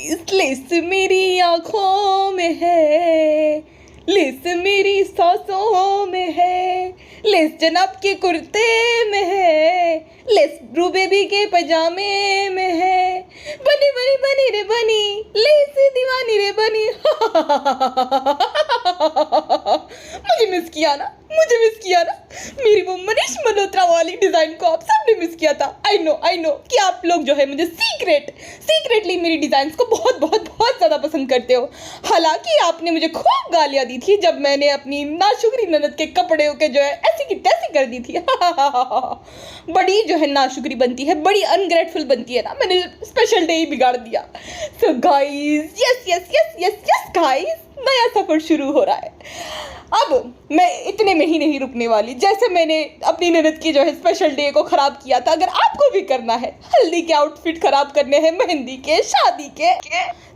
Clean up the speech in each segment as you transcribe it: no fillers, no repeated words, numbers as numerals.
लिस मेरी आँखों में है, लिस मेरी सांसों में है, लिस जनाब के कुर्ते में है, लिस ब्रू बेबी के पजामे में है। बनी बनी बनी रे बनी, लिस दीवानी रे बनी। मुझे मिस किया ना, मुझे मिस किया ना। मेरी वो मनीष मल्होत्रा वाली डिजाइन को आप सबने मिस किया था। आई नो कि आप लोग जो है मुझे सीक्रेटली मेरी डिजाइन्स को बहुत बहुत बहुत ज़्यादा पसंद करते हो। हालांकि आपने मुझे खूब गालियाँ दी थी जब मैंने अपनी नाशुक्री ननद के कपड़े के जो है ऐसी की तैसी कर दी थी। बड़ी जो है नाशुक्री बनती है, बड़ी अनग्रेटफुल बनती है ना। मैंने स्पेशल डे ही बिगाड़ दिया। सो गाइज, यस गाइज, नया सफर शुरू हो रहा है। अब मैं इतने में ही नहीं रुकने वाली। जैसे मैंने अपनी ननद की जो है स्पेशल डे को खराब किया था, अगर आपको भी करना है, हल्दी के आउटफिट खराब करने हैं, मेहंदी के, शादी के,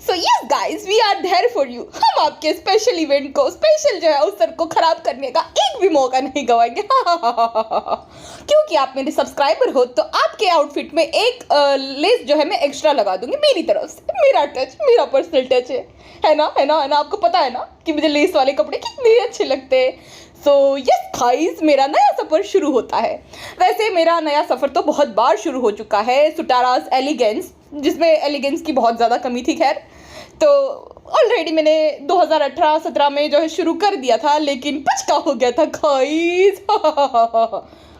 so yes guys, we are there for you. हम आपके स्पेशल इवेंट को, स्पेशल जो है अवसर को खराब करने का एक भी मौका नहीं गवाएंगे। क्योंकि आप मेरे सब्सक्राइबर हो तो आपके आउटफिट में एक लेस जो है मैं एक्स्ट्रा लगा दूंगी मेरी तरफ से। मेरा टच, मेरा पर्सनल टच है ना। आपको पता है ना कि मुझे लेस वाले कपड़े कितने अच्छे लगते हैं। सो यस गाइस, मेरा नया सफ़र शुरू होता है। वैसे मेरा नया सफ़र तो बहुत बार शुरू हो चुका है, सुटाराज एलिगेंस, जिसमें एलिगेंस की बहुत ज़्यादा कमी थी। खैर, तो ऑलरेडी मैंने 2018-17 में जो है शुरू कर दिया था, लेकिन पचका हो गया था गाइस।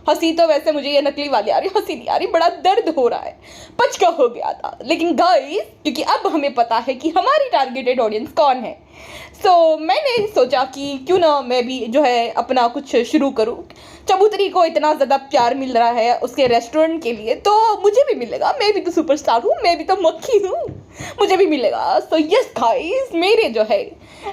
हंसी तो वैसे मुझे ये नकली वाली आ रही, हंसी नहीं आ रही, बड़ा दर्द हो रहा है। पचका हो गया था, लेकिन गाइस क्योंकि अब हमें पता है कि हमारी टारगेटेड ऑडियंस कौन है, सो मैंने सोचा कि क्यों ना मैं भी जो है अपना कुछ शुरू करूं। चबूतरी को इतना ज़्यादा प्यार मिल रहा है उसके रेस्टोरेंट के लिए, तो मुझे भी मिलेगा। मैं भी तो सुपरस्टार हूँ, मैं भी तो मक्खी हूँ, मुझे भी मिलेगा। सो यस गाइस, मेरे जो है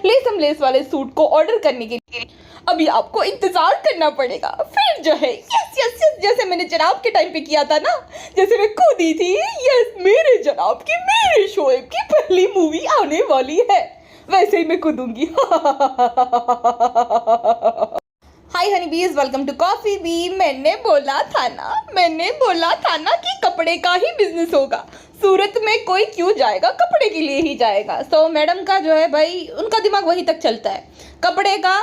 लेस वाले सूट को ऑर्डर करने के लिए अभी आपको इंतजार करना पड़ेगा। फिर जो है यस जैसे मैंने जनाब के टाइम पे किया था ना, जैसे मैं कूदी थी, यस मेरे जनाब की, मेरे शोएब की पहली मूवी आने वाली है, वैसे ही मैं कूदूंगी। हाय हनी बीज, वेलकम टू कॉफी बी। मैंने बोला था ना कि कपड़े का ही बिजनेस होगा। सूरत में कोई क्यों जाएगा, कपड़े के लिए ही जाएगा। सो मैडम का जो है भाई, उनका दिमाग वहीं तक चलता है, कपड़े का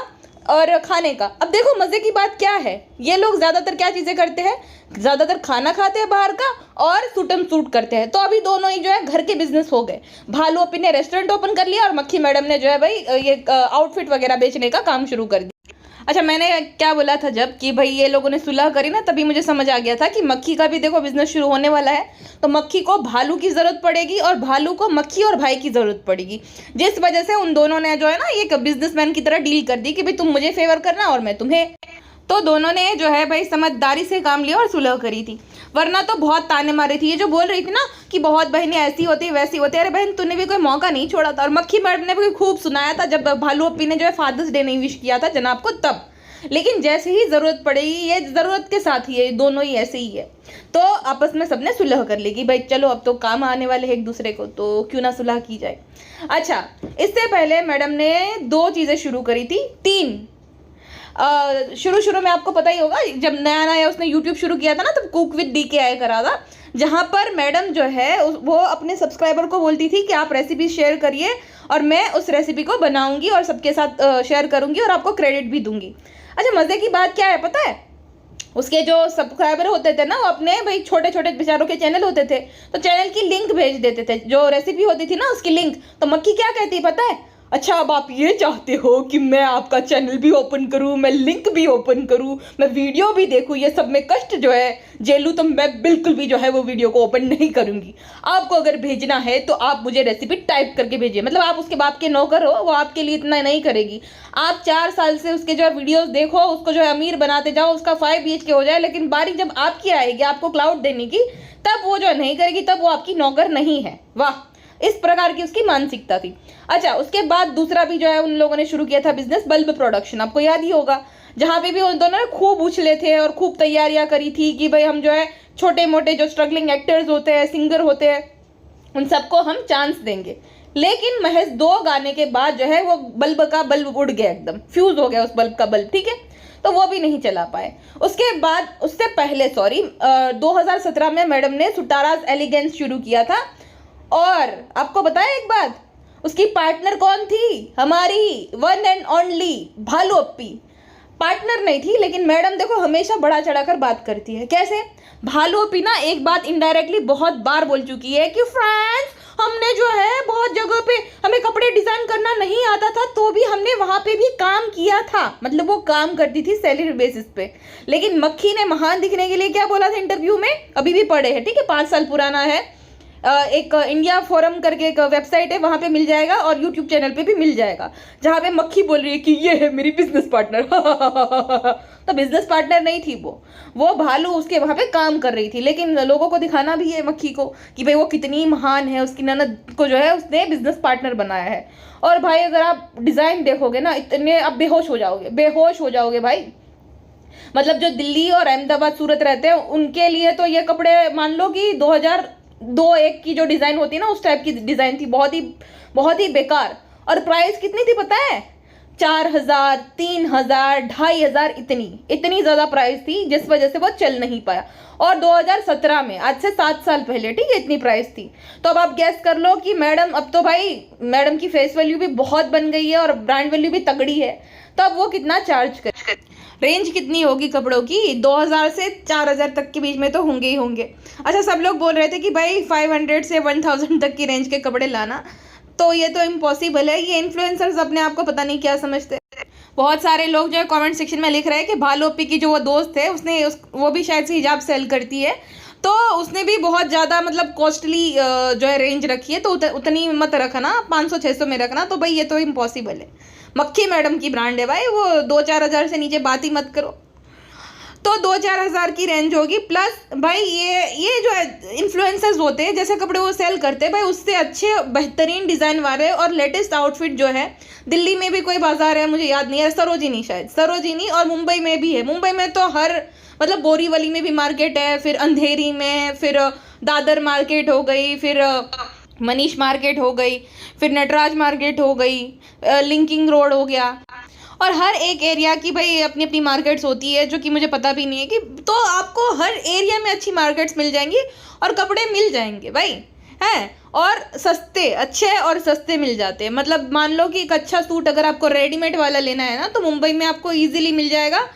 और खाने का। अब देखो मज़े की बात क्या है, ये लोग ज़्यादातर क्या चीज़ें करते हैं, ज़्यादातर खाना खाते हैं बाहर का और सूट करते हैं। तो अभी दोनों ही जो है घर के बिजनेस हो गए। भालू अपने ने रेस्टोरेंट ओपन कर लिया और मक्खी मैडम ने जो है भाई ये आउटफिट वगैरह बेचने का काम शुरू कर दिया। अच्छा, मैंने क्या बोला था जब कि भाई ये लोगों ने सुलह करी ना, तभी मुझे समझ आ गया था कि मक्खी का भी देखो बिजनेस शुरू होने वाला है। तो मक्खी को भालू की ज़रूरत पड़ेगी और भालू को मक्खी और भाई की ज़रूरत पड़ेगी, जिस वजह से उन दोनों ने जो है ना एक बिजनेसमैन की तरह डील कर दी कि भाई तुम मुझे फेवर करना और मैं तुम्हें। तो दोनों ने जो है भाई समझदारी से काम लिया और सुलह करी थी, वरना तो बहुत ताने मारे थी। ये जो बोल रही थी ना कि बहुत बहनें ऐसी होती वैसी होती, अरे बहन तूने भी कोई मौका नहीं छोड़ा था। और मक्खी मैडम ने भी खूब सुनाया था जब भालू अपी ने जो है फादर्स डे नहीं विश किया था जनाब को तब। लेकिन जैसे ही ज़रूरत पड़ेगी, ये ज़रूरत के साथ ही है, दोनों ही ऐसे ही है, तो आपस में सबने सुलह कर ली कि भाई चलो अब तो काम आने वाले हैं एक दूसरे को, तो क्यों ना सुलह की जाए। अच्छा, इससे पहले मैडम ने 2 चीज़ें शुरू करी थी, 3। शुरू में आपको पता ही होगा, जब नया उसने यूट्यूब शुरू किया था ना, तब कुक विद DK आया करा था, जहाँ पर मैडम जो है वो अपने सब्सक्राइबर को बोलती थी कि आप रेसिपी शेयर करिए और मैं उस रेसिपी को बनाऊंगी और सबके साथ शेयर करूंगी और आपको क्रेडिट भी दूंगी। अच्छा, मज़े की बात क्या है पता है, उसके जो सब्सक्राइबर होते थे ना, वो अपने भाई छोटे छोटे बेचारों के चैनल होते थे, तो चैनल की लिंक भेज देते थे, जो रेसिपी होती थी ना उसकी लिंक। तो मक्खी क्या कहती है पता है, अच्छा अब आप ये चाहते हो कि मैं आपका चैनल भी ओपन करूं, मैं लिंक भी ओपन करूं, मैं वीडियो भी देखूं, ये सब में कष्ट जो है झेलूं, तो मैं बिल्कुल भी जो है वो वीडियो को ओपन नहीं करूंगी। आपको अगर भेजना है तो आप मुझे रेसिपी टाइप करके भेजिए। मतलब आप उसके बाप के नौकर हो, वो आपके लिए इतना नहीं करेगी। आप 4 साल से उसके जो है वीडियोज़ देखो, उसको जो है अमीर बनाते जाओ, उसका 5 BHK हो जाए, लेकिन बारी जब आपकी आएगी आपको क्लाउड देने की, तब वो जो नहीं करेगी, तब वो आपकी नौकर नहीं है। वाह, इस प्रकार की उसकी मानसिकता थी। अच्छा, उसके बाद दूसरा भी जो है उन लोगों ने शुरू किया था बिजनेस, बल्ब प्रोडक्शन। आपको याद ही होगा, जहाँ पे भी उन दोनों ने खूब उछले थे और खूब तैयारियां करी थी कि भाई हम जो है छोटे मोटे जो स्ट्रगलिंग एक्टर्स होते हैं, सिंगर होते हैं, उन सबको हम चांस देंगे। लेकिन महज 2 गाने के बाद जो है वो बल्ब का बल्ब उड़ गया, एकदम फ्यूज हो गया उस बल्ब का बल्ब, ठीक है, तो वो भी नहीं चला पाए। उसके बाद, उससे पहले 2017 में मैडम ने सुटाराज एलिगेंस शुरू किया था और आपको बताया एक बात, उसकी पार्टनर कौन थी? हमारी वन एंड ओनली भालू अप्पी। पार्टनर नहीं थी, लेकिन मैडम देखो हमेशा बढ़ा चढ़ाकर बात करती है। कैसे? भालू अप्पी ना एक बात इनडायरेक्टली बहुत बार बोल चुकी है कि फ्रेंड्स, हमने जो है बहुत जगह पे, हमें कपड़े डिजाइन करना नहीं आता था तो भी हमने वहां पे भी काम किया था। मतलब वो काम करती थी सैलरी बेसिस पे। लेकिन मक्खी ने महान दिखने के लिए क्या बोला था इंटरव्यू में, अभी भी पढ़े हैं, ठीक है, 5 साल पुराना है। एक इंडिया फोरम करके एक वेबसाइट है, वहां पे मिल जाएगा और यूट्यूब चैनल पे भी मिल जाएगा, जहां पे मक्खी बोल रही है कि ये है मेरी बिजनेस पार्टनर। तो बिजनेस पार्टनर नहीं थी वो भालू उसके वहां पे काम कर रही थी। लेकिन लोगों को दिखाना भी है मक्खी को कि भाई वो कितनी महान है, उसकी ननद को जो है उसने बिजनेस पार्टनर बनाया है। और भाई अगर आप डिजाइन देखोगे ना, इतने आप बेहोश हो जाओगे, बेहोश हो जाओगे भाई। मतलब जो दिल्ली और अहमदाबाद सूरत रहते हैं उनके लिए तो ये कपड़े मान लो कि 2002-1 की जो डिजाइन होती है ना, उस टाइप की डिजाइन थी, बहुत ही बेकार। और प्राइस कितनी थी पता है? 4000, 3000, 2500, इतनी ज्यादा प्राइस थी, जिस वजह से वो चल नहीं पाया। और 2017 में, आज से 7 साल पहले, ठीक है, इतनी प्राइस थी। तो अब आप गैस कर लो कि मैडम, अब तो भाई मैडम की फेस वैल्यू भी बहुत बन गई है और ब्रांड वैल्यू भी तगड़ी है, तो अब वो कितना चार्ज कर, रेंज कितनी होगी कपड़ों की? 2000 से 4000 तक के बीच में तो होंगे ही होंगे। अच्छा, सब लोग बोल रहे थे कि भाई 500 से 1000 तक की रेंज के कपड़े लाना, तो ये तो इम्पॉसिबल है। ये इन्फ्लुएंसर्स अपने आप को पता नहीं क्या समझते। बहुत सारे लोग जो है कमेंट सेक्शन में लिख रहे हैं कि भालू अप्पी की जो वो दोस्त है, वो भी शायद से हिजाब सेल करती है, तो उसने भी बहुत ज़्यादा मतलब कॉस्टली जो है रेंज रखी है, तो उतनी मत रखना, 500-600 में रखना। तो भाई ये तो इम्पॉसिबल है। मक्खी मैडम की ब्रांड है भाई, वो 2-4 हज़ार से नीचे बात ही मत करो। तो 2-4 हज़ार की रेंज होगी। प्लस भाई ये जो है इन्फ्लुएंसर्स होते हैं, जैसे कपड़े वो सेल करते हैं भाई, उससे अच्छे बेहतरीन डिज़ाइन वाले और लेटेस्ट आउटफिट जो है, दिल्ली में भी कोई बाजार है, मुझे याद नहीं है, सरोजिनी, शायद सरोजिनी, और मुंबई में भी है। मुंबई में तो मतलब बोरीवली में भी मार्केट है, फिर अंधेरी में, फिर दादर मार्केट हो गई, फिर मनीष मार्केट हो गई, फिर नटराज मार्केट हो गई, लिंकिंग रोड हो गया, और हर एक एरिया की भाई अपनी अपनी मार्केट्स होती है, जो कि मुझे पता भी नहीं है कि। तो आपको हर एरिया में अच्छी मार्केट्स मिल जाएंगी और कपड़े मिल जाएंगे भाई, हैं, और सस्ते, अच्छे और सस्ते मिल जाते हैं। मतलब मान लो कि एक अच्छा सूट अगर आपको रेडीमेड वाला लेना है ना, तो मुंबई में आपको ईजिली मिल जाएगा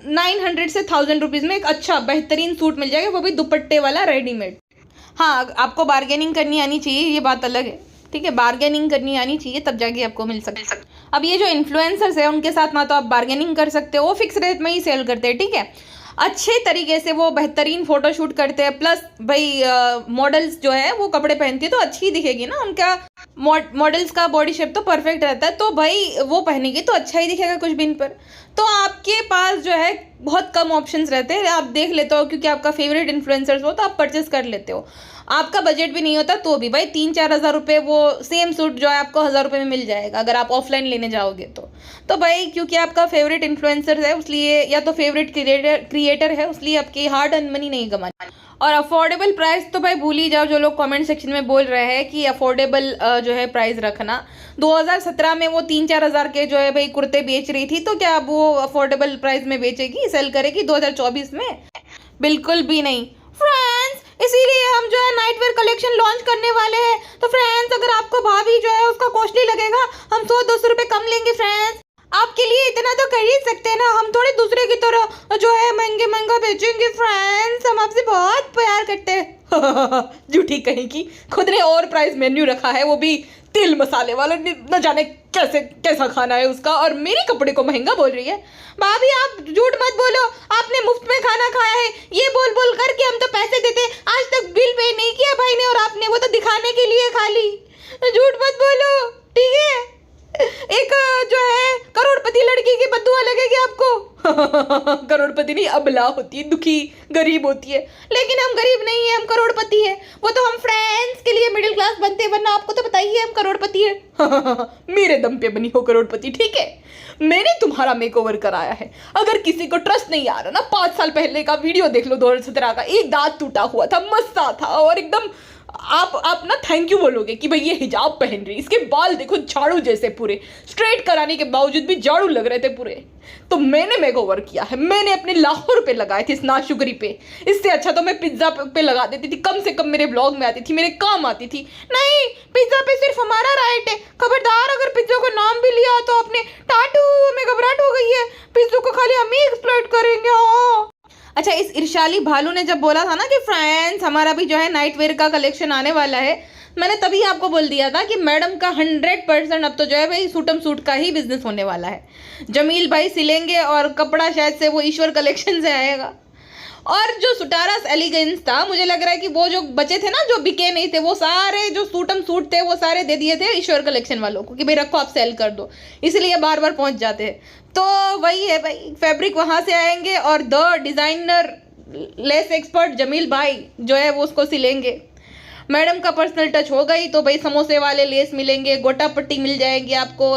900 से 1000 रुपीज़ में एक अच्छा बेहतरीन सूट मिल जाएगा, वो भी दुपट्टे वाला रेडीमेड। हाँ, आपको बार्गेनिंग करनी आनी चाहिए, ये बात अलग है, ठीक है, बार्गेनिंग करनी आनी चाहिए, तब जाके आपको मिल सकता है। अब ये जो इन्फ्लुएंसर्स है उनके साथ ना तो आप बार्गेनिंग कर सकते हो, वो फिक्स रेट में ही सेल करते हैं, ठीक है, अच्छे तरीके से वो बेहतरीन फोटोशूट करते हैं। प्लस भाई मॉडल्स जो है वो कपड़े पहनती है तो अच्छी दिखेगी ना, उनका मॉडल्स का बॉडी शेप तो परफेक्ट रहता है, तो भाई वो पहनेगी तो अच्छा ही दिखेगा कुछ भी इन पर। तो आपके पास जो है बहुत कम ऑप्शंस रहते हैं, आप देख लेते हो, क्योंकि आपका फेवरेट इन्फ्लुएंसर्स हो तो आप परचेस कर लेते हो। आपका बजट भी नहीं होता तो भी भाई 3-4 हज़ार रुपये वो सेम सूट जो है आपको 1000 रुपये में मिल जाएगा, अगर आप ऑफलाइन लेने जाओगे तो भाई क्योंकि आपका फेवरेट इन्फ्लुएंसर है, उसलिए, या तो फेवरेट क्रिएटर है, उसलिए आपकी हार्ड अर्न मनी नहीं कमानी। और अफोर्डेबल प्राइस तो भाई भूल ही जाओ, जो लोग कमेंट सेक्शन में बोल रहे हैं कि अफोर्डेबल जो है प्राइस रखना। 2017 में वो 3-4 हज़ार के जो है भाई कुर्ते बेच रही थी, तो क्या अब वो अफोर्डेबल प्राइस में बेचेगी, सेल करेगी 2024 में? बिल्कुल भी नहीं फ्रेंड्स। इसीलिए हम जो है नाइटवेयर कलेक्शन लॉन्च करने वाले हैं। तो फ्रेंड्स, अगर आपको भाभी जो है उसका कॉस्टली लगेगा, हम 100-200 रुपये कम लेंगे फ्रेंड्स। आपके लिए इतना तो कर ही सकते हैं ना, हम थोड़ी दूसरे की तरह जो है महंगा बेचेंगे फ्रेंड्स, हम आपसे बहुत प्यार करते हैं। झूठी कहीं की, खुद ने और प्राइस मेन्यू रखा है, वो भी तेल मसाले वाला, न जाने कैसा खाना है उसका, और मेरे कपड़े को महंगा बोल रही है। भाभी आप झूठ मत बोलो, आपने मुफ्त में खाना खाया है, ये बोल करके हम तो पैसे देते, आज तक बिल पे नहीं किया भाई ने, और आपने वो तो दिखाने के लिए खाली। झूठ मत बोलो, ठीक है? एक जो है करोड़पति लड़की की बद्दुआ लगेगी आपको। करोड़पति नहीं, अबला होती है, दुखी गरीब होती है, लेकिन हम गरीब नहीं है, हम करोड़पति है। वो तो हम फ्रेंड्स के लिए मिडिल क्लास बनते हैं, वरना आपको तो बताइए हम करोड़पति है। मेरे दम पे बनी हो करोड़पति, ठीक है? मैंने तुम्हारा मेकओवर कराया है। अगर किसी को ट्रस्ट नहीं आ रहा ना, 5 साल पहले का वीडियो देख लो, 2017 का। एक दांत टूटा हुआ था, मस्सा था और एकदम आप ना थैंक यू बोलोगे कि भाई ये हिजाब पहन रही, इसके बाल देखो झाड़ू जैसे पूरे, स्ट्रेट कराने के बावजूद भी झाड़ू लग रहे थे पूरे। तो मैंने मेकओवर किया है, मैंने अपने लाखों रुपए लगाए थे इस नाशुगरी पे। इससे अच्छा तो मैं पिज्जा पे लगा देती थी, कम से कम मेरे ब्लॉग में आती थी, मेरे काम आती थी। नहीं, पिज्जा पे सिर्फ हमारा राइट है, खबरदार अगर पिज्जा का नाम भी लिया तो अपने टाटू में घबराहट हो गई है, पिज्जों को खाली हम ही एक्सप्लॉइट करेंगे। हाँ अच्छा, इस इरशाली भालू ने जब बोला था ना कि फ्रेंड्स हमारा भी जो है नाइट वेयर का कलेक्शन आने वाला है, मैंने तभी आपको बोल दिया था कि मैडम का 100% अब तो जो है भाई सूटम सूट का ही बिजनेस होने वाला है। जमील भाई सिलेंगे और कपड़ा शायद से वो ईश्वर कलेक्शन से आएगा। और जो सुटारास एलिगेंस था, मुझे लग रहा है कि वो जो बचे थे ना, जो बिके नहीं थे, वो सारे जो सूटम सूट थे वो सारे दे दिए थे ईश्वर कलेक्शन वालों को कि भाई रखो आप सेल कर दो, इसलिए बार बार पहुंच जाते हैं। तो वही है भाई, फैब्रिक वहाँ से आएंगे और the designer lace expert Jameel भाई जो है वो उसको सिलेंगे। मैडम का पर्सनल टच हो गई तो भाई समोसे वाले लेस मिलेंगे, गोटा पट्टी मिल जाएगी आपको,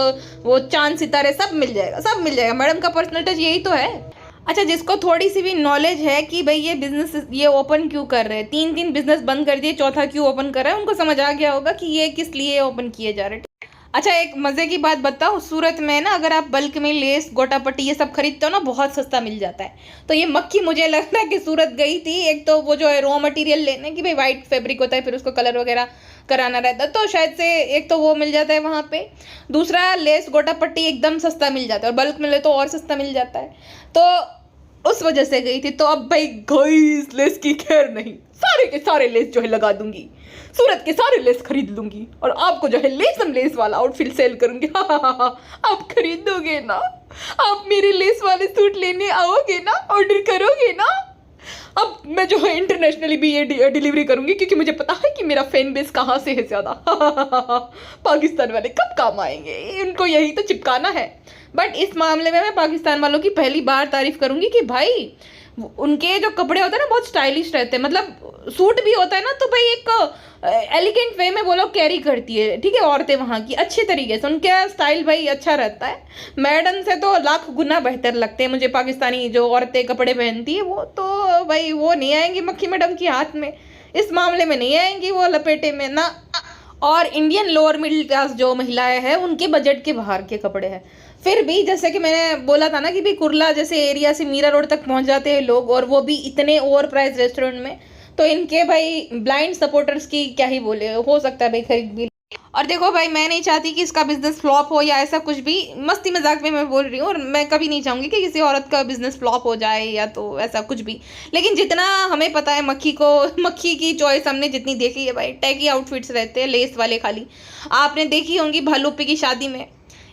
वो चांद सितारे सब मिल जाएगा, सब मिल जाएगा। मैडम का पर्सनल टच यही तो है। अच्छा, जिसको थोड़ी सी भी नॉलेज है कि भाई ये बिजनेस ये ओपन क्यों कर रहे हैं, 3 बिजनेस बंद कर दिए, चौथा क्यों ओपन कर रहा है, उनको समझ आ गया होगा कि ये किस लिए ओपन किए जा रहे हैं। अच्छा, एक मज़े की बात बताओ, सूरत में ना अगर आप बल्क में लेस गोटा पट्टी ये सब खरीदते हो ना, बहुत सस्ता मिल जाता है। तो ये मक्खी मुझे लगता है कि सूरत गई थी, एक तो वो जो है रॉ मटेरियल लेने की, भाई वाइट फैब्रिक होता है, फिर उसको कलर वगैरह कराना रहता है, तो शायद से एक तो वो मिल जाता है वहाँ पे, दूसरा लेस गोटा पट्टी एकदम सस्ता मिल जाता है, और बल्क में ले तो और सस्ता मिल जाता है, तो उस वजह से गई थी। तो अब भाई गाइस लेस की खैर नहीं, सारे के सारे लेस जो है लगा दूंगी, सूरत के सारे लेस खरीद लूंगी और आपको जो है लेसम लेस वाला आउटफिट सेल करूंगी। आप खरीदोगे ना, आप मेरे लेस वाले सूट लेने आओगे ना, ऑर्डर करोगे ना। अब मैं जो है इंटरनेशनली भी ये डिलीवरी करूंगी, क्योंकि मुझे पता है कि मेरा फैन बेस कहाँ से है ज़्यादा। पाकिस्तान वाले कब काम आएंगे, उनको यही तो चिपकाना है। बट इस मामले में मैं पाकिस्तान वालों की पहली बार तारीफ करूंगी कि भाई उनके जो कपड़े होते हैं ना बहुत स्टाइलिश रहते हैं, मतलब सूट भी होता है ना तो भाई एक एलिगेंट वे में वो लोग कैरी करती है, ठीक है, औरतें वहाँ की अच्छे तरीके से, उनका स्टाइल भाई अच्छा रहता है। मैडम से तो लाख गुना बेहतर लगते हैं मुझे पाकिस्तानी जो औरतें कपड़े पहनती है, वो तो भाई वो नहीं आएंगी मक्खी मैडम की हाथ में, इस मामले में नहीं आएंगी वो लपेटे में ना। और इंडियन लोअर मिडिल क्लास जो महिलाएं हैं उनके बजट के बाहर के कपड़े हैं। फिर भी जैसे कि मैंने बोला था ना कि भाई कुर्ला जैसे एरिया से मीरा रोड तक पहुंच जाते हैं लोग, और वो भी इतने ओवर प्राइस रेस्टोरेंट में, तो इनके भाई ब्लाइंड सपोर्टर्स की क्या ही बोले, हो सकता है भाई खरीद भी। और देखो भाई, मैं नहीं चाहती कि इसका बिजनेस फ्लॉप हो या ऐसा कुछ भी, मस्ती मजाक में मैं बोल रही हूँ, और मैं कभी नहीं चाहूँगी कि किसी औरत का बिजनेस फ्लॉप हो जाए या तो ऐसा कुछ भी। लेकिन जितना हमें पता है मक्खी की चॉइस हमने जितनी देखी है भाई, टैगी आउटफिट्स रहते हैं लेस वाले खाली। आपने देखी होंगी भालूपी की शादी में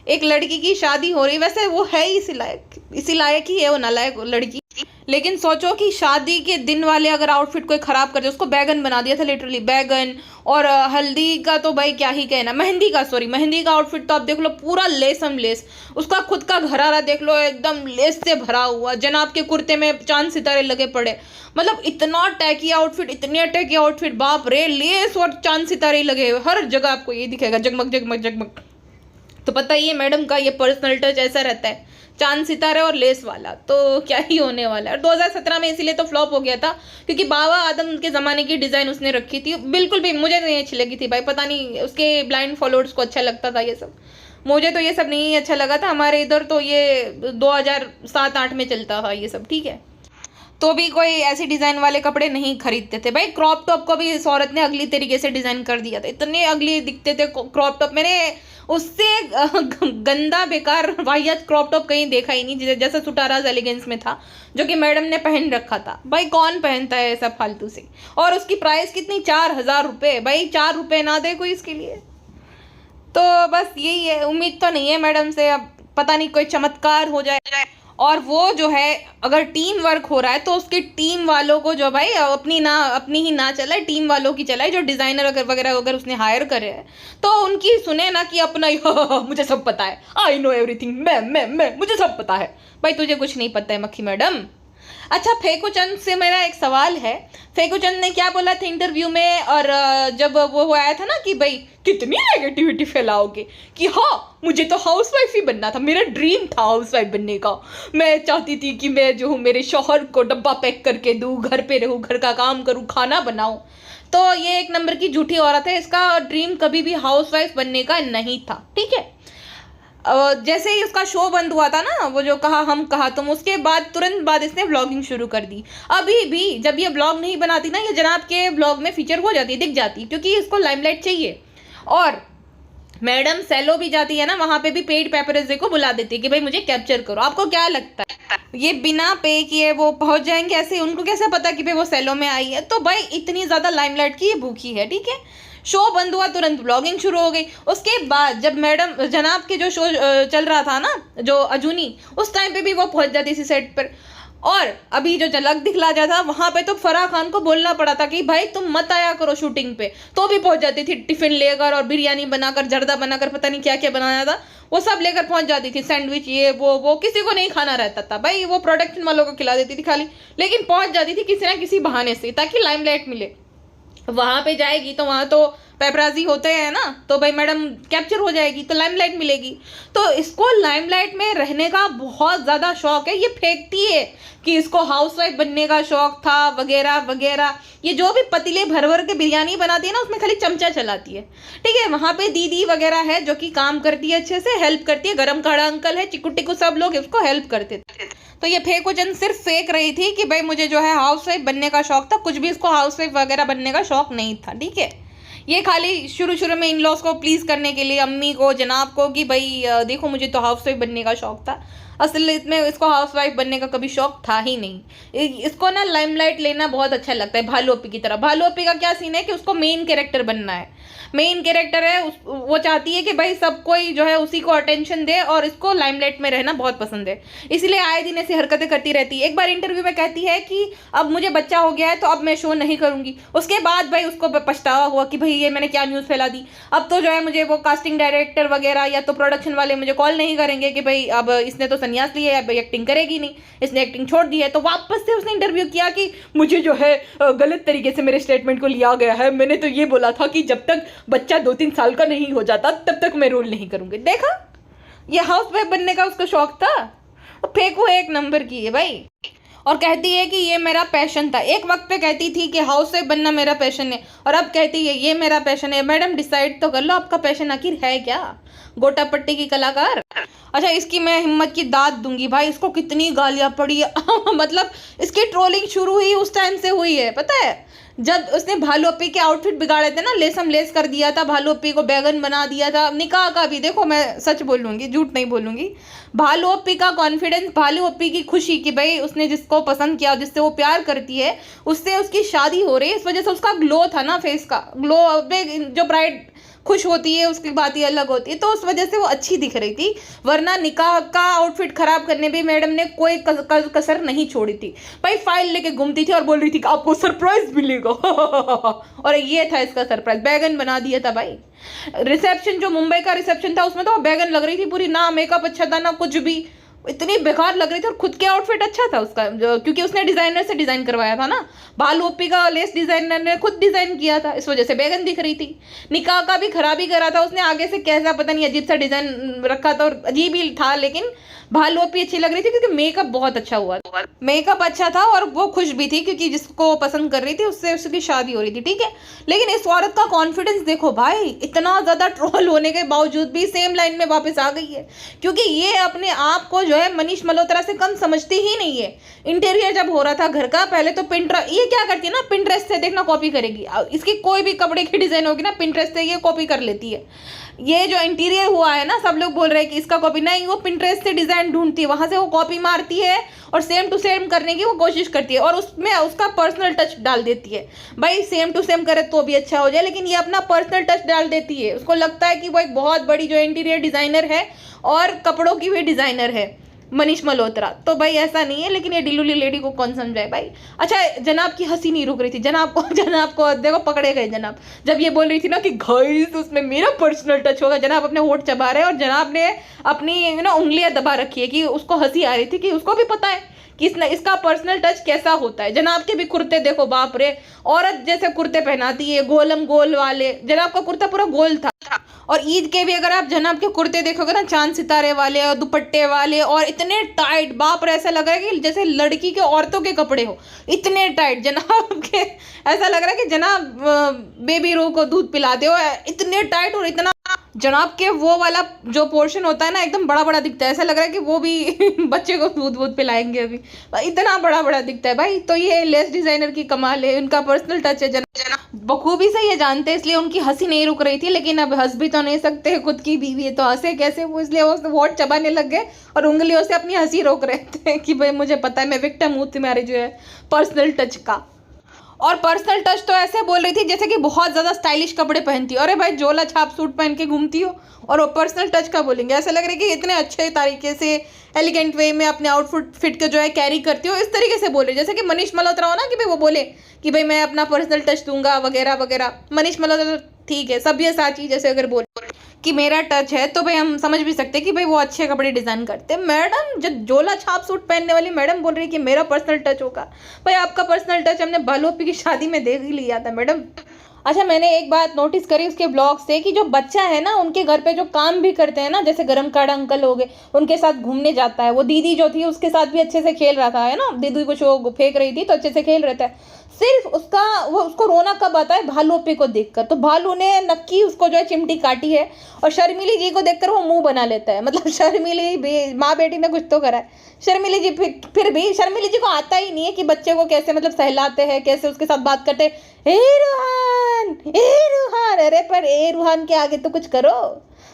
एक लड़की की शादी हो रही, वैसे वो है ही इसी लायक ही है वो नालायक लड़की, लेकिन सोचो कि शादी के दिन वाले अगर आउटफिट कोई खराब कर दे, उसको बैगन बना दिया था लिटरली, बैगन। और हल्दी का तो भाई क्या ही कहना, मेहंदी का आउटफिट तो आप देख लो पूरा लेसम लेस, उसका खुद का घरारा देख लो एकदम लेस से भरा हुआ, जनाब के कुर्ते में चांद सितारे लगे पड़े, मतलब इतना टैकी आउटफिट, इतने टैकी आउटफिट, बाप रे, लेस और चांद सितारे लगे हुए हर जगह, आपको ये दिखेगा जगमग जगमग जगमग। तो पता ही है मैडम का ये पर्सनल टच ऐसा रहता है, चांद सितारे और लेस वाला, तो क्या ही होने वाला है। और 2017 में इसीलिए तो फ्लॉप हो गया था, क्योंकि बाबा आदम के ज़माने की डिज़ाइन उसने रखी थी, बिल्कुल भी मुझे नहीं अच्छी लगी थी भाई, पता नहीं उसके ब्लाइंड फॉलोअर्स को अच्छा लगता था ये सब, मुझे तो ये सब नहीं अच्छा लगा था। हमारे इधर तो ये 2007-8 में चलता था ये सब, ठीक है, तो भी कोई ऐसी डिज़ाइन वाले कपड़े नहीं खरीदते थे भाई। क्रॉप टॉप को भी इस औरत ने अगली तरीके से डिज़ाइन कर दिया था, इतने अगली दिखते थे क्रॉप टॉप, मैंने उससे गंदा बेकार वाहियात क्रॉप टॉप कहीं देखा ही नहीं, जैसा सुटाराज एलिगेंस में था जो कि मैडम ने पहन रखा था। भाई कौन पहनता है ऐसा फालतू से, और उसकी प्राइस कितनी, 4000 रुपये, भाई 4 रुपये ना दे कोई इसके लिए। तो बस यही है, उम्मीद तो नहीं है मैडम से, अब पता नहीं कोई चमत्कार हो जाए। और वो जो है अगर टीम वर्क हो रहा है तो उसकी टीम वालों को जो भाई अपनी ही ना चलाए, टीम वालों की चलाए, जो डिज़ाइनर वगैरह अगर उसने हायर करे है तो उनकी सुने ना कि अपना ही मुझे सब पता है, आई नो एवरीथिंग, मैं मुझे सब पता है। भाई तुझे कुछ नहीं पता है मक्खी मैडम, अच्छा, फेको चंद से मेरा एक सवाल है। फेको चंद ने क्या बोला था इंटरव्यू में, और जब वो आया था ना कि भाई कितनी नेगेटिविटी फैलाओगे, कि हाँ मुझे तो हाउसवाइफ ही बनना था, मेरा ड्रीम था हाउसवाइफ बनने का। मैं चाहती थी कि मैं जो हूँ मेरे शौहर को डब्बा पैक करके दूँ, घर पे रहूँ, घर का काम करूँ, खाना बनाऊँ। तो ये एक नंबर की झूठी औरत है, इसका ड्रीम कभी भी हाउसवाइफ बनने का नहीं था, ठीक है। जैसे ही उसका शो बंद हुआ था ना, वो जो कहा हम कहा तुम, उसके बाद तुरंत बाद इसने व्लॉगिंग शुरू कर दी। अभी भी जब ये ब्लॉग नहीं बनाती ना, ये जनाब के ब्लॉग में फीचर हो जाती, दिख जाती, क्योंकि इसको लाइमलाइट चाहिए। और मैडम सेलो भी जाती है ना, वहां पे भी पेड पेपरजी को बुला देती है कि भाई मुझे कैप्चर करो। आपको क्या लगता है ये बिना पे किए वो पहुंच जाएंगे ऐसे? उनको कैसे पता कि भाई वो सेलो में आई है? तो भाई इतनी ज्यादा लाइमलाइट की ये भूखी है, ठीक है। शो बंद हुआ, तुरंत ब्लॉगिंग शुरू हो गई। उसके बाद जब मैडम जनाब के जो शो चल रहा था ना, जो अजूनी, उस टाइम पे भी वो पहुंच जाती थी सेट पर। और अभी जो झलक दिखला जाता वहां पे तो फराह खान को बोलना पड़ा था कि भाई तुम मत आया करो शूटिंग पे, तो भी पहुंच जाती थी टिफिन लेकर, और बिरयानी बनाकर, जर्दा बनाकर, पता नहीं क्या क्या बनाया था, वो सब लेकर पहुंच जाती थी। सैंडविच ये वो किसी को नहीं खाना रहता था भाई, वो प्रोडक्शन वालों को खिला देती थी खाली, लेकिन पहुंच जाती थी किसी ना किसी बहाने से, ताकि लाइमलाइट मिले। वहां पे जाएगी तो वहां तो पेपराजी होते हैं ना, तो भाई मैडम कैप्चर हो जाएगी तो लाइमलाइट मिलेगी। तो इसको लाइमलाइट में रहने का बहुत ज़्यादा शौक है। ये फेंकती है कि इसको हाउसवाइफ बनने का शौक था वगैरह वगैरह। ये जो भी पतीले भर भर के बिरयानी बनाती है ना, उसमें खाली चमचा चलाती है, ठीक है। वहाँ पे दीदी वगैरह है जो कि काम करती है, अच्छे से हेल्प करती है। गरम काड़ा अंकल है, चिक्कू टिक्कू सब लोग उसको हेल्प करते थे। तो ये फेको चंद सिर्फ फेंक रही थी कि भाई मुझे जो है हाउसवाइफ बनने का शौक था, कुछ भी इसको हाउसवाइफ वगैरह बनने का शौक नहीं था, ठीक है। ये खाली शुरू शुरू में इन लॉज को प्लीज करने के लिए, अम्मी को, जनाब को, कि भाई देखो मुझे तो हाउसवाइफ बनने का शौक था। असल में इसको हाउसवाइफ बनने का कभी शौक था ही नहीं। इसको ना लाइमलाइट लेना बहुत अच्छा लगता है, भालू अपी की तरह। भालू अपी का क्या सीन है कि उसको मेन कैरेक्टर बनना है, मेन कैरेक्टर है, वो चाहती है कि भाई सब कोई जो है उसी को अटेंशन दे, और इसको लाइमलाइट में रहना बहुत पसंद है, इसलिए आए दिन ऐसी हरकतें करती रहती है। एक बार इंटरव्यू में कहती है कि अब मुझे बच्चा हो गया है तो अब मैं शो नहीं करूंगी। उसके बाद भाई उसको पछतावा हुआ कि भाई ये मैंने क्या न्यूज़ फैला दी। अब तो जो है मुझे वो कास्टिंग डायरेक्टर वगैरह या तो प्रोडक्शन वाले मुझे कॉल नहीं करेंगे कि भाई अब इसने तो संन्यास लिया है, भाई एक्टिंग करेगी नहीं, इसने एक्टिंग छोड़ दी है। तो वापस से उसने इंटरव्यू किया कि मुझे जो है गलत तरीके से मेरे स्टेटमेंट को लिया गया है, मैंने तो ये बोला था कि जब तक बच्चा 2-3 साल का नहीं हो जाता तब तक मैं रोल नहीं करूंगी। देखा, ये हाउसवाइफ बनने का उसका शौक था। फेंको एक नंबर की है भाई। और कहती है कि ये मेरा पैशन था। एक वक्त पे कहती थी कि हाउसवाइफ बनना मेरा पैशन है, और अब कहती है ये मेरा पैशन है। मैडम डिसाइड तो कर लो आपका पैशन आखिर है क्या? गोटा पट्टी की कलाकार? अच्छा, इसकी मैं हिम्मत की दाद दूंगी भाई, इसको कितनी गालियां पड़ी है मतलब इसकी ट्रोलिंग शुरू ही उस टाइम से हुई है, पता है, जब उसने भालू अपी के आउटफिट बिगाड़े थे ना, लेसम लेस कर दिया था, भालू अपी को बैगन बना दिया था। निकाह का भी देखो, मैं सच बोलूंगी, झूठ नहीं बोलूंगी, भालू अपी का कॉन्फिडेंस, भालू अपी की खुशी कि भाई उसने जिसको पसंद किया, जिससे वो प्यार करती है, उससे उसकी शादी हो रही है, इस वजह से उसका ग्लो था ना, फेस का ग्लो। जो ब्राइड खुश होती है उसकी बात ही अलग होती है, तो उस वजह से वो अच्छी दिख रही थी। वरना निकाह का आउटफिट खराब करने में मैडम ने कोई कसर नहीं छोड़ी थी भाई। फाइल लेके घूमती थी और बोल रही थी कि आपको सरप्राइज मिलेगा और ये था इसका सरप्राइज, बैगन बना दिया था भाई। रिसेप्शन, जो मुंबई का रिसेप्शन था, उसमें तो बैगन लग रही थी पूरी, ना मेकअप अच्छा था ना कुछ भी, इतनी बेकार लग रही थी। और खुद के आउटफिट अच्छा था उसका, क्योंकि उसने डिजाइनर से डिजाइन करवाया था ना, भालू अपी का लेस डिजाइनर ने खुद डिजाइन किया था, इस वजह से बैगन दिख रही थी। निकाह का भी खराबी करा था उसने, आगे से कैसा पता नहीं अजीब सा डिजाइन रखा था, और अजीब ही था, लेकिन भालू अपी अच्छी लग रही थी क्योंकि मेकअप बहुत अच्छा हुआ था, मेकअप अच्छा था, और वो खुश भी थी क्योंकि जिसको पसंद कर रही थी उससे उसकी शादी हो रही थी, ठीक है। लेकिन इस औरत का कॉन्फिडेंस देखो भाई, इतना ज्यादा ट्रोल होने के बावजूद भी सेम लाइन में वापस आ गई है, क्योंकि ये अपने आप को जो है मनीष मल्होत्रा से कम समझती ही नहीं है। इंटीरियर जब हो रहा था घर का, पहले तो ये क्या करती है ना, पिंटरेस्ट से देखना कॉपी करेगी, इसकी कोई भी कपड़े की डिजाइन होगी ना, पिंटरेस्ट से ये कॉपी कर लेती है। ये जो इंटीरियर हुआ है ना, सब लोग बोल रहे हैं कि इसका कॉपी नहीं, वो पिंटरेस्ट से डिजाइन ढूंढती है, वहां से वो कॉपी मारती है और सेम टू सेम करने की वो कोशिश करती है, और उसमें उसका पर्सनल टच डाल देती है। भाई सेम टू सेम करे तो भी अच्छा हो जाए, लेकिन ये अपना पर्सनल टच डाल देती है। उसको लगता है कि वो एक बहुत बड़ी जो इंटीरियर डिजाइनर है और कपड़ों की भी डिजाइनर है, मनीष मल्होत्रा। तो भाई ऐसा नहीं है, लेकिन ये डिलुली लेडी को कौन समझाए भाई। अच्छा, जनाब की हंसी नहीं रुक रही थी, जनाब को देखो पकड़े गए जनाब, जब ये बोल रही थी ना कि गाइस उसमें मेरा पर्सनल टच होगा, जनाब अपने होठ चबा रहे हैं, और जनाब ने अपनी उंगलियां दबा रखी है कि उसको हंसी आ रही थी, कि उसको भी पता है कि इसका पर्सनल टच कैसा होता है। जनाब के भी कुर्ते देखो, बाप रे, औरत जैसे कुर्ते पहनाती है, गोलम गोल वाले। जनाब का कुर्ता पूरा गोल था। और ईद के भी अगर आप जनाब के कुर्ते देखोगे ना, चांद सितारे वाले और दुपट्टे वाले, और इतने टाइट, बाप रे, ऐसा लग रहा है कि जैसे लड़की के औरतों के कपड़े हो, इतने टाइट जनाब के। ऐसा लग रहा है कि जनाब बेबी रो को दूध पिलाते हो, इतने टाइट। और इतना जनाब के वो वाला जो पोर्शन होता है ना, एकदम बड़ा बड़ा दिखता है। ऐसा लग रहा है कि वो भी बच्चे को दूध वूध पिलाएंगे अभी, इतना बड़ा बड़ा दिखता है भाई। तो ये लेस डिजाइनर की कमाल है, उनका पर्सनल टच है। बखूबी से ये जानते हैं, इसलिए उनकी हंसी नहीं रुक रही थी। लेकिन अब हंस भी तो नहीं सकते, खुद की बीवी है तो हंसे कैसे वो, इसलिए वो वोट चबाने लग गए और उंगलियों से अपनी हंसी रोक रहे थे कि भाई मुझे पता है मैं विक्टिम हूँ तुम्हारे जो है पर्सनल टच का। और पर्सनल टच तो ऐसे बोल रही थी जैसे कि बहुत ज़्यादा स्टाइलिश कपड़े पहनती हो। अरे भाई, झोला छाप सूट पहन के घूमती हो और वो पर्सनल टच का बोलेंगे। ऐसा लग रहा है कि इतने अच्छे तरीके से एलिगेंट वे में अपने आउटफिट फिट के जो है कैरी करती हो, इस तरीके से बोल रही जैसे कि मनीष मल्होत्रा हो ना, कि भाई वो बोले कि भाई मैं अपना पर्सनल टच दूंगा वगैरह वगैरह। मनीष मल्होत्रा ठीक है, सब्यसाची जैसे अगर बोल कि मेरा टच है, तो भाई हम समझ भी सकते हैं कि भाई वो अच्छे कपड़े डिज़ाइन करते हैं। मैडम जब झोला छाप सूट पहनने वाली मैडम बोल रही है कि मेरा पर्सनल टच होगा, भाई आपका पर्सनल टच हमने बालोपी की शादी में देख ही लिया था मैडम। अच्छा, मैंने एक बात नोटिस करी उसके ब्लॉग से कि जो बच्चा है ना, उनके घर पे जो काम भी करते हैं ना, जैसे गरम काड़ा अंकल हो गए, उनके साथ घूमने जाता है। वो दीदी जो थी उसके साथ भी अच्छे से खेल रहा था, है ना, दीदी कुछ वो फेंक रही थी तो अच्छे से खेल रहा था। सिर्फ उसको रोना कब आता है, भालूपी को देखकर। तो भालू ने नक्की उसको जो है चिमटी काटी है, और शर्मिली जी को देखकर वो मुंह बना लेता है। मतलब शर्मिली माँ बेटी ने कुछ तो करा है। शर्मिली जी फिर भी शर्मिली जी को आता ही नहीं है कि बच्चे को कैसे मतलब सहलाते हैं, कैसे उसके साथ बात करते हैं। ए रूहान, ए रूहान, अरे पर ए रूहान के आगे तो कुछ करो,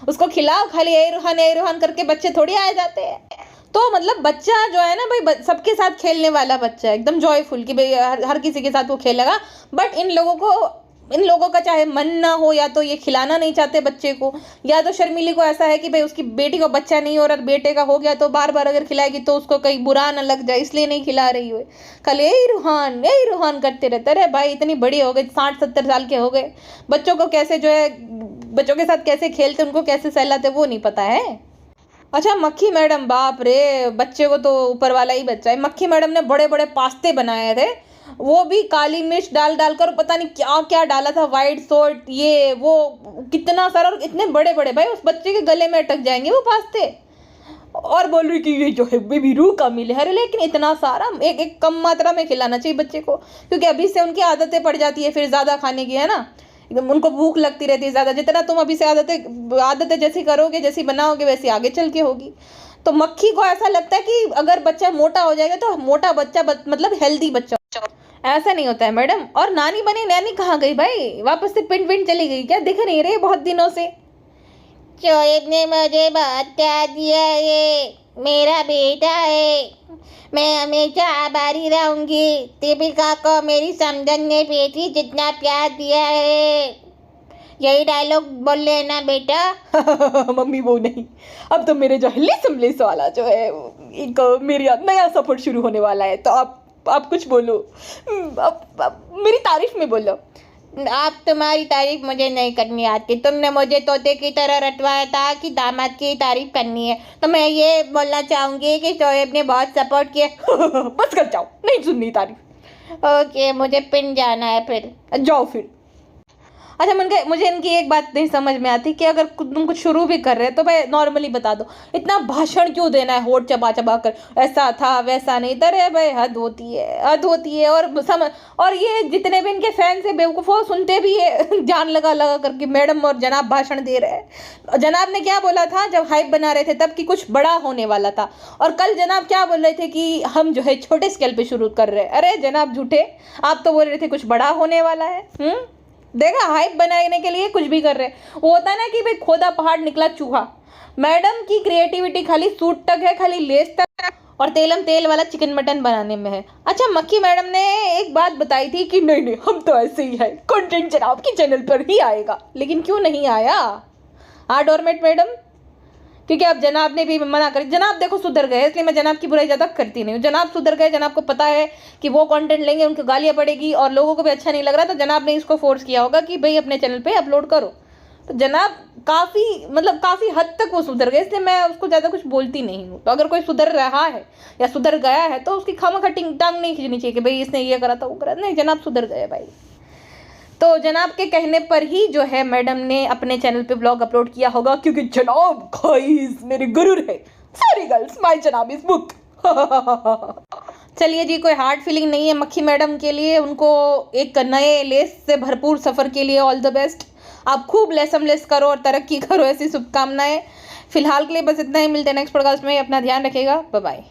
उसको खिलाओ। खाली ए रूहान करके बच्चे थोड़ी आ जाते हैं। तो मतलब बच्चा जो है ना भाई, सबके साथ खेलने वाला बच्चा है, एकदम जॉयफुल कि भाई हर किसी के साथ वो खेलेगा। बट इन लोगों का चाहे मन ना हो, या तो ये खिलाना नहीं चाहते बच्चे को, या तो शर्मिली को ऐसा है कि भाई उसकी बेटी को बच्चा नहीं हो रहा, बेटे का हो गया तो बार बार अगर खिलाएगी तो उसको कहीं बुरा ना लग जाए, इसलिए नहीं खिला रही हो। खाली यही रूहान करते रहते। अरे भाई इतनी बड़ी हो गई, 60-70 साल के हो गए, बच्चों को कैसे जो है, बच्चों के साथ कैसे खेलते, उनको कैसे सहलाते, वो नहीं पता है। अच्छा, मक्खी मैडम, बाप रे, बच्चे को तो ऊपर वाला ही बच्चा है। मक्खी मैडम ने बड़े बड़े पास्ते बनाए थे, वो भी काली मिर्च डाल कर, पता नहीं क्या क्या डाला था, वाइट सॉल्ट, ये वो कितना सारा, और इतने बड़े बड़े, भाई उस बच्चे के गले में अटक जाएंगे वो पास्ते। और बोल रही कि ये जो है बेबी रू का मिल है। अरे लेकिन इतना सारा एक कम मात्रा में खिलाना चाहिए बच्चे को, क्योंकि अभी से उनकी आदतें पड़ जाती है फिर ज़्यादा खाने की, है ना, एकदम उनको भूख लगती रहती है ज़्यादा। जितना तुम अभी से आदतें जैसी करोगे, जैसी बनाओगे, वैसी आगे चल के होगी। तो मक्खी को ऐसा लगता है कि अगर बच्चा मोटा हो जाएगा तो मोटा बच्चा मतलब हेल्दी बच्चा। ऐसा नहीं होता है मैडम। और नानी बनी नैनी कहाँ गई भाई, वापस से पिंड चली गई क्या, दिख नहीं रही बहुत दिनों से। शोएब ने मुझे बहुत प्यार दिया है, मेरा बेटा है, मैं हमेशा आभारी रहूंगी। दीपिका को मेरी समधन ने बेटी जितना प्यार दिया है। यही डायलॉग बोल लेना बेटा। मम्मी वो नहीं, अब तो मेरे जो लिस वाला जो है एक मेरा नया सफर शुरू होने वाला है, तो आप कुछ बोलो, अब मेरी तारीफ में बोलो। आप तुम्हारी तारीफ मुझे नहीं करनी आती, तुमने मुझे तोते की तरह रटवाया था कि दामाद की तारीफ करनी है। तो मैं ये बोलना चाहूँगी कि शोएब ने बहुत सपोर्ट किया। बस कर जाओ, नहीं सुननी तारीफ। ओके, मुझे पिन जाना है, फिर जाओ फिर। अच्छा, मुझे इनकी एक बात नहीं समझ में आती कि अगर तुम कुछ शुरू भी कर रहे हो तो भाई नॉर्मली बता दो, इतना भाषण क्यों देना है होठ चबा चबा कर, ऐसा था वैसा नहीं। अरे भाई हद होती है। और ये जितने भी इनके फैंस है बेवकूफ़, वो सुनते भी है जान लगा करके मैडम और जनाब भाषण दे रहे हैं। जनाब ने क्या बोला था जब हाइप बना रहे थे तब कि कुछ बड़ा होने वाला था, और कल जनाब क्या बोल रहे थे कि हम जो है छोटे स्केल पे शुरू कर रहे हैं। अरे जनाब झूठे, आप तो बोल रहे थे कुछ बड़ा होने वाला है। देखा, हाइप बनाने के लिए कुछ भी कर रहे। वो होता है ना कि भाई खोदा पहाड़ निकला चूहा। मैडम की क्रिएटिविटी खाली सूट तक है, खाली लेस तक, और तेल वाला चिकन मटन बनाने में है। अच्छा, मक्खी मैडम ने एक बात बताई थी कि नहीं हम तो ऐसे ही है, कंटेंट जनाब की चैनल पर ही आएगा। लेकिन क्यों नहीं आया? हाँ डोरमेट मैडम, क्योंकि अब जनाब ने भी मना कर। जनाब देखो सुधर गए, इसलिए मैं जनाब की बुराई ज़्यादा करती नहीं हूँ। जनाब सुधर गए, जनाब को पता है कि वो कंटेंट लेंगे उनको गालियाँ पड़ेगी और लोगों को भी अच्छा नहीं लग रहा, तो जनाब ने इसको फोर्स किया होगा कि भाई अपने चैनल पे अपलोड करो। तो जनाब काफ़ी हद तक वो सुधर गए, इसलिए मैं उसको ज़्यादा कुछ बोलती नहीं हूँ। तो अगर कोई सुधर रहा है या सुधर गया है तो उसकी खामखा टांग नहीं खींचनी चाहिए कि भाई इसने ये करा था वो करा, नहीं जनाब सुधर गए भाई। तो जनाब के कहने पर ही जो है मैडम ने अपने चैनल पे ब्लॉग अपलोड किया होगा, क्योंकि जनाब गाइस मेरे गुरुर है, सॉरी गर्ल्स माय जनाब इस बुक। चलिए जी, कोई हार्ड फीलिंग नहीं है मक्खी मैडम के लिए, उनको एक नए लेस से भरपूर सफ़र के लिए ऑल द बेस्ट। आप खूब लेस करो और तरक्की करो, ऐसी शुभकामनाएं। फिलहाल के लिए बस इतना ही, मिलते हैं नेक्स्ट पॉडकास्ट में। अपना ध्यान रखिएगा, बाय बाय।